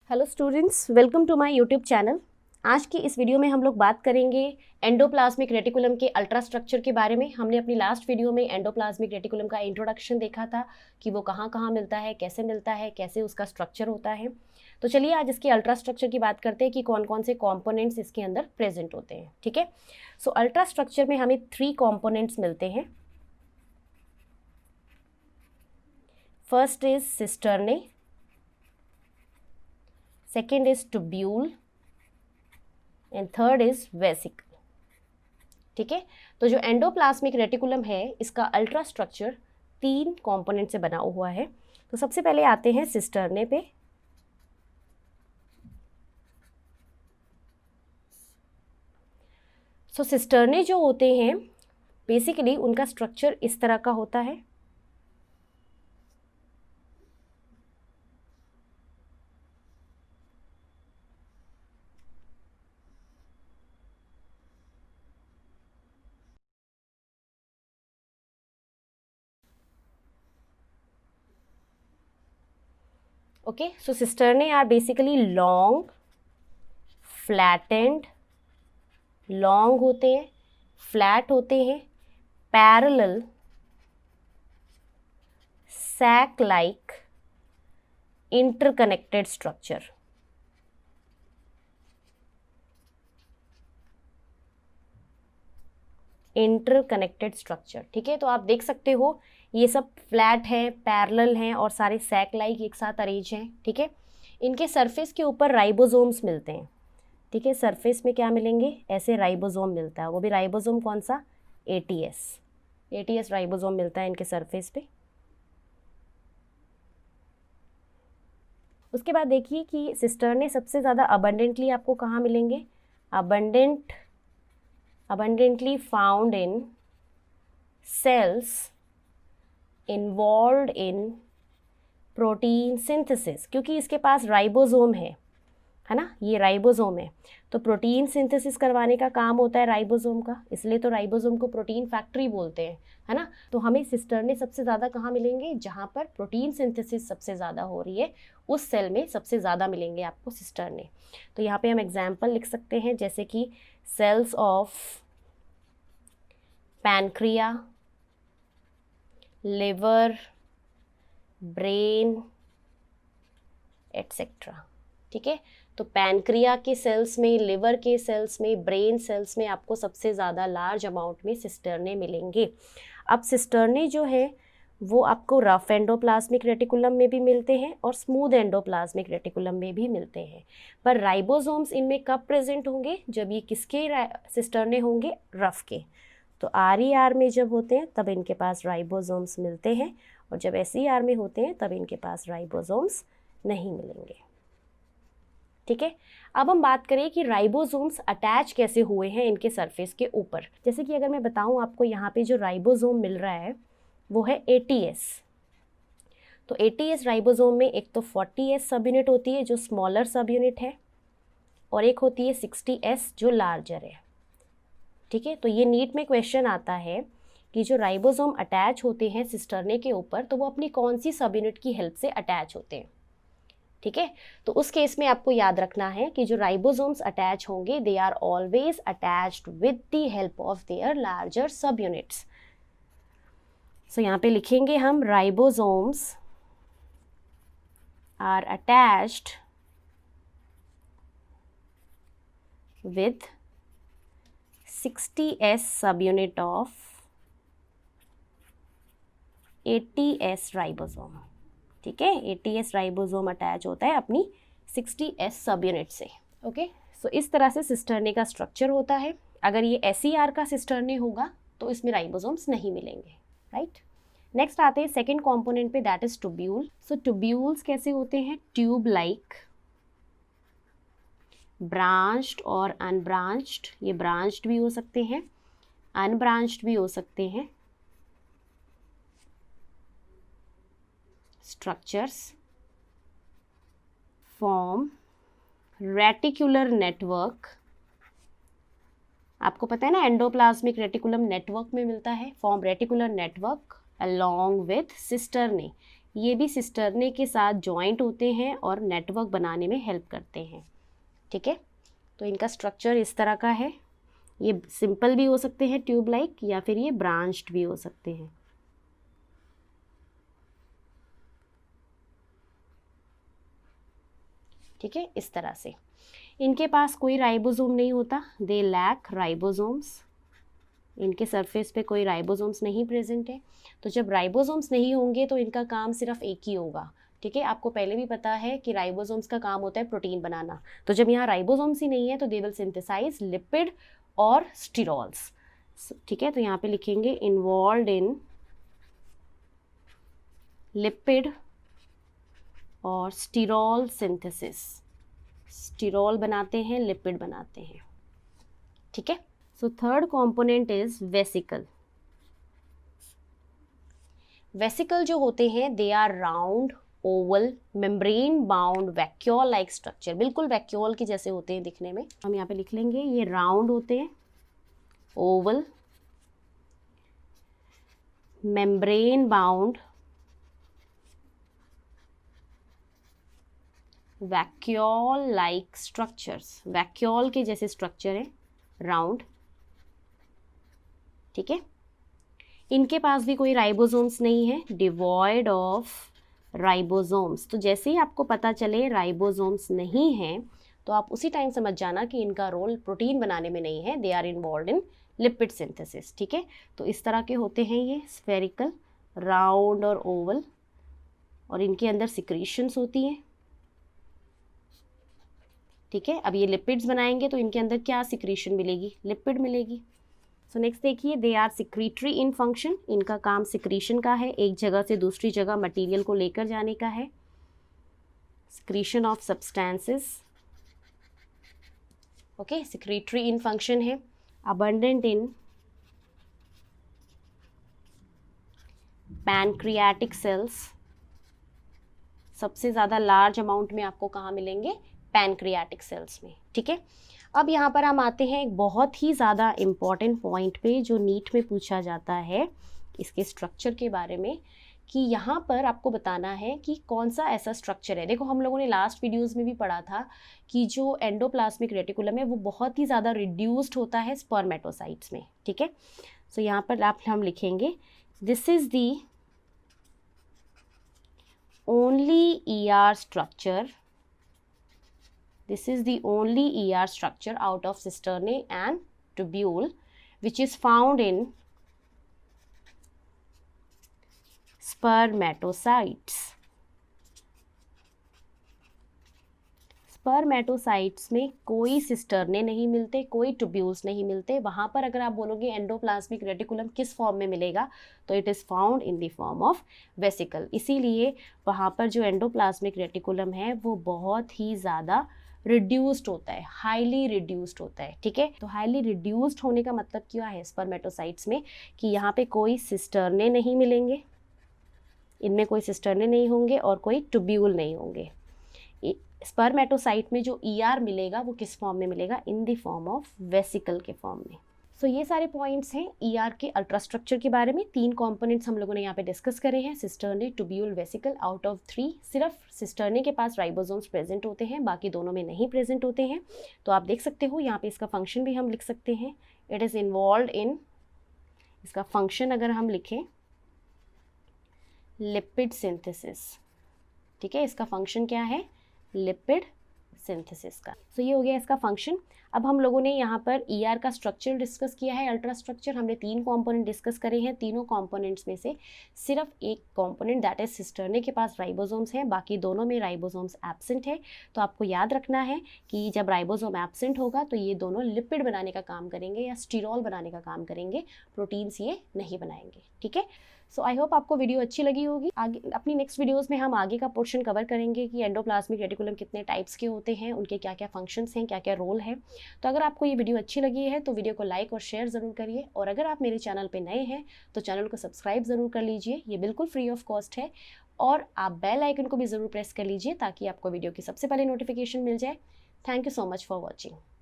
Hello students, welcome to my YouTube channel. आज की इस वीडियो में हम लोग बात करेंगे एंडोप्लाज्मिक रेटिकुलम के अल्ट्रा स्ट्रक्चर के बारे में। हमने अपनी लास्ट वीडियो में एंडोप्लाज्मिक रेटिकुलम का इंट्रोडक्शन देखा था कि वो कहाँ कहाँ मिलता है, कैसे उसका स्ट्रक्चर होता है। तो चलिए आज इसके अल्ट्रा स्ट्रक्चर की बात करते हैं कि कौन कौन से कॉम्पोनेंट्स इसके अंदर प्रेजेंट होते हैं। ठीक है, सो अल्ट्रा स्ट्रक्चर में हमें 3 कॉम्पोनेंट्स मिलते हैं। First is cisternae, second is tubule and third is vesicle। ठीक है, तो जो एंडोप्लाज्मिक रेटिकुलम है इसका अल्ट्रा स्ट्रक्चर 3 कंपोनेंट से बना हुआ है। तो सबसे पहले आते हैं सिस्टर्ने पे। सो सिस्टर्ने जो होते हैं बेसिकली उनका स्ट्रक्चर इस तरह का होता है। Okay, so cisternae are basically long, flattened, long होते हैं, flat होते हैं, parallel, sac-like, interconnected structure। Interconnected structure. ठीक है, तो आप देख सकते हो ये सब फ्लैट है, पैरेलल हैं और सारे सैक लाइक एक साथ अरेंज हैं। ठीक है, इनके सरफेस के ऊपर राइबोसोम्स मिलते हैं। ठीक है, सरफेस में क्या मिलेंगे, ऐसे राइबोसोम मिलता है। वो भी राइबोसोम कौन सा, एटीएस राइबोसोम मिलता है इनके सरफेस पे। उसके बाद देखिए कि सिस्टर्ने सबसे ज़्यादा अबंडेंटली आपको कहाँ मिलेंगे, abundantly found in cells involved in protein synthesis, क्योंकि इसके पास राइबोसोम है ना, ये राइबोसोम है तो प्रोटीन सिंथेसिस करवाने का काम होता है राइबोसोम का, इसलिए तो राइबोसोम को प्रोटीन फैक्ट्री बोलते हैं, है ना। तो हमें सिस्टर्ने सबसे ज़्यादा कहाँ मिलेंगे, जहाँ पर प्रोटीन सिंथेसिस सबसे ज़्यादा हो रही है उस सेल में सबसे ज़्यादा मिलेंगे आपको सिस्टर्ने। तो यहाँ पे हम एग्जाम्पल लिख सकते हैं, जैसे कि cells of pancreas, liver, brain etcetera. ठीक है, तो पैनक्रिया के सेल्स में, लिवर के सेल्स में, ब्रेन सेल्स में आपको सबसे ज़्यादा लार्ज अमाउंट में सिस्टर्ने मिलेंगे। अब सिस्टर्ने जो है वो आपको रफ एंडोप्लाज्मिक रेटिकुलम में भी मिलते हैं और स्मूथ एंडोप्लाज्मिक रेटिकुलम में भी मिलते हैं। पर राइबोसोम्स इनमें कब प्रेजेंट होंगे, जब ये किसके सिस्टर्ने होंगे, रफ के। तो RER में जब होते हैं तब इनके पास राइबोसोम्स मिलते हैं और जब SER में होते हैं तब इनके पास राइबोसोम्स नहीं मिलेंगे। ठीक है, अब हम बात करें कि राइबोसोम्स अटैच कैसे हुए हैं इनके सरफेस के ऊपर। जैसे कि अगर मैं बताऊं आपको, यहाँ पे जो राइबोसोम मिल रहा है वो है ATS। तो ATS राइबोसोम में एक तो 40S सब यूनिट होती है जो स्मॉलर सब यूनिट है और एक होती है 60S जो लार्जर है। ठीक है, तो ये नीट में क्वेश्चन आता है कि जो राइबोसोम अटैच होते हैं सिस्टर्ने के ऊपर तो वो अपनी कौन सी सब यूनिट की हेल्प से अटैच होते हैं। ठीक है, तो उस केस में आपको याद रखना है कि जो राइबोसोम्स अटैच होंगे they are always attached with the help of their larger sub units. So यहाँ पे लिखेंगे हम, ribosomes are attached with 60S subunit of ATS ribosome. ठीक है, ATS राइबोसोम अटैच होता है अपनी 60S सब यूनिट से। ओके, सो इस तरह से सिस्टर्ने का स्ट्रक्चर होता है। अगर ये SER का सिस्टर्ने होगा तो इसमें राइबोसोम्स नहीं मिलेंगे। राइट, नेक्स्ट आते हैं सेकेंड कॉम्पोनेंट पे, that is tubule. So tubules कैसे होते हैं, ट्यूब लाइक, ब्रांच्ड और अनब्रांच्ड। ये ब्रांच्ड भी हो सकते हैं, अनब्रांच्ड भी हो सकते हैं। Structures form reticular network. आपको पता है ना, एंडोप्लाज्मिक रेटिकुलम नेटवर्क में मिलता है, form reticular network along with cisternae. ये भी सिस्टर्ने के साथ जॉइंट होते हैं और नेटवर्क बनाने में हेल्प करते हैं। ठीक है, तो इनका स्ट्रक्चर इस तरह का है। ये सिंपल भी हो सकते हैं ट्यूब लाइक, या फिर ये ब्रांच्ड भी हो सकते हैं। ठीक है, इस तरह से। इनके पास कोई राइबोसोम नहीं होता, दे लैक राइबोसोम्स। इनके सरफेस पे कोई राइबोसोम्स नहीं प्रेजेंट है। तो जब राइबोसोम्स नहीं होंगे तो इनका काम सिर्फ एक ही होगा। ठीक है, आपको पहले भी पता है कि राइबोसोम्स का काम होता है प्रोटीन बनाना। तो जब यहाँ राइबोसोम्स ही नहीं है तो दे विल सिंथेसाइज लिपिड और स्टीरॉल्स। ठीक है, तो यहाँ पे लिखेंगे इन्वॉल्व इन लिपिड और स्टीरॉल सिंथेसिस। स्टीरॉल बनाते हैं, लिपिड बनाते हैं। ठीक है, so third component is vesicle. Vesicle जो होते हैं they are round oval membrane bound vacuole like structure. बिल्कुल वैक्यूल के जैसे होते हैं दिखने में। हम यहाँ पे लिख लेंगे ये राउंड होते हैं, Oval membrane bound vacuole like structures. Vacuole के जैसे स्ट्रक्चर है, राउंड। ठीक है, इनके पास भी कोई राइबोसोम्स नहीं है, डिवॉइड ऑफ राइबोसोम्स। तो जैसे ही आपको पता चले राइबोसोम्स नहीं हैं तो आप उसी टाइम समझ जाना कि इनका रोल प्रोटीन बनाने में नहीं है, they are involve in lipid synthesis. ठीक है, तो इस तरह के होते हैं ये स्फेरिकल, राउंड और ओवल, और इनके अंदर सिक्रीशंस होती हैं। ठीक है, अब ये लिपिड्स बनाएंगे तो इनके अंदर क्या सिक्रीशन मिलेगी, लिपिड मिलेगी। सो नेक्स्ट देखिए, they are secretory in function. इनका काम सिक्रीशन का है, एक जगह से दूसरी जगह मटेरियल को लेकर जाने का है। Secretion of substances. Okay, secretory in function है। Abundant in pancreatic cells. सबसे ज़्यादा लार्ज अमाउंट में आपको कहाँ मिलेंगे, पैनक्रियाटिक सेल्स में। ठीक है, अब यहाँ पर हम आते हैं एक बहुत ही ज़्यादा इम्पॉर्टेंट पॉइंट पे जो नीट में पूछा जाता है इसके स्ट्रक्चर के बारे में, कि यहाँ पर आपको बताना है कि कौन सा ऐसा स्ट्रक्चर है। देखो, हम लोगों ने लास्ट वीडियोस में भी पढ़ा था कि जो एंडोप्लाज्मिक रेटिकुलम है वो बहुत ही ज़्यादा रिड्यूस्ड होता है स्पर्मेटोसाइट्स में। ठीक है, सो यहाँ पर हम लिखेंगे this is the only ER structure. This is the only ER structure out of cisternae and tubule which is found in spermatocytes. Spermatocytes में कोई सिस्टर्ने नहीं मिलते, कोई ट्यूब्यूल्स नहीं मिलते। वहाँ पर अगर आप बोलोगे एंडोप्लाज्मिक रेटिकुलम किस फॉर्म में मिलेगा, तो it is found in the form of vesicle. इसीलिए वहाँ पर जो एंडोप्लाज्मिक रेटिकुलम है वो बहुत ही ज़्यादा रिड्यूस्ड होता है, हाईली रिड्यूस्ड होता है। ठीक है, तो हाईली रिड्यूस्ड होने का मतलब क्या है स्पर्मेटोसाइट्स में, कि यहाँ पे कोई सिस्टर्ने नहीं मिलेंगे, इनमें कोई सिस्टर्ने नहीं होंगे और कोई ट्यूब्यूल नहीं होंगे। स्पर्मेटोसाइट में जो ER मिलेगा वो किस फॉर्म में मिलेगा, in the form of vesicle के फॉर्म में। सो ये सारे पॉइंट्स हैं ER के अल्ट्रास्ट्रक्चर के बारे में। 3 कंपोनेंट्स हम लोगों ने यहाँ पे डिस्कस करे हैं, cisternae, tubule, vesicle. Out of 3 सिर्फ सिस्टर्ने के पास राइबोसोम्स प्रेजेंट होते हैं, बाकी दोनों में नहीं प्रेजेंट होते हैं। तो आप देख सकते हो यहाँ पे इसका फंक्शन भी हम लिख सकते हैं, इट इज़ इन्वॉल्व इन, इसका फंक्शन अगर हम लिखें लिपिड सिंथेसिस। ठीक है, इसका फंक्शन क्या है, लिपिड सिंथेसिस का। सो ये हो गया इसका फंक्शन। अब हम लोगों ने यहाँ पर ER का स्ट्रक्चर डिस्कस किया है, अल्ट्रा स्ट्रक्चर। हमने 3 कंपोनेंट डिस्कस करे हैं, तीनों कंपोनेंट्स में से सिर्फ एक कंपोनेंट दैट इज सिस्टर्ने के पास राइबोसोम्स हैं, बाकी दोनों में राइबोसोम्स एब्सेंट है। तो आपको याद रखना है कि जब राइबोसोम एब्सेंट होगा तो ये दोनों लिपिड बनाने का काम करेंगे या स्टीरॉल बनाने का काम करेंगे, प्रोटीन्स ये नहीं बनाएंगे। ठीक है, सो आई होप आपको वीडियो अच्छी लगी होगी। आगे अपनी नेक्स्ट वीडियोस में हम आगे का पोर्शन कवर करेंगे कि एंडोप्लाज्मिक रेटिकुलम कितने टाइप्स के होते हैं, उनके क्या क्या फंक्शंस हैं, क्या क्या रोल है। तो अगर आपको ये वीडियो अच्छी लगी है तो वीडियो को लाइक और शेयर ज़रूर करिए, और अगर आप मेरे चैनल पे नए हैं तो चैनल को सब्सक्राइब ज़रूर कर लीजिए, ये बिल्कुल फ्री ऑफ कॉस्ट है। और आप बेल आइकन को भी ज़रूर प्रेस कर लीजिए ताकि आपको वीडियो की सबसे पहले नोटिफिकेशन मिल जाए। Thank you so much for watching.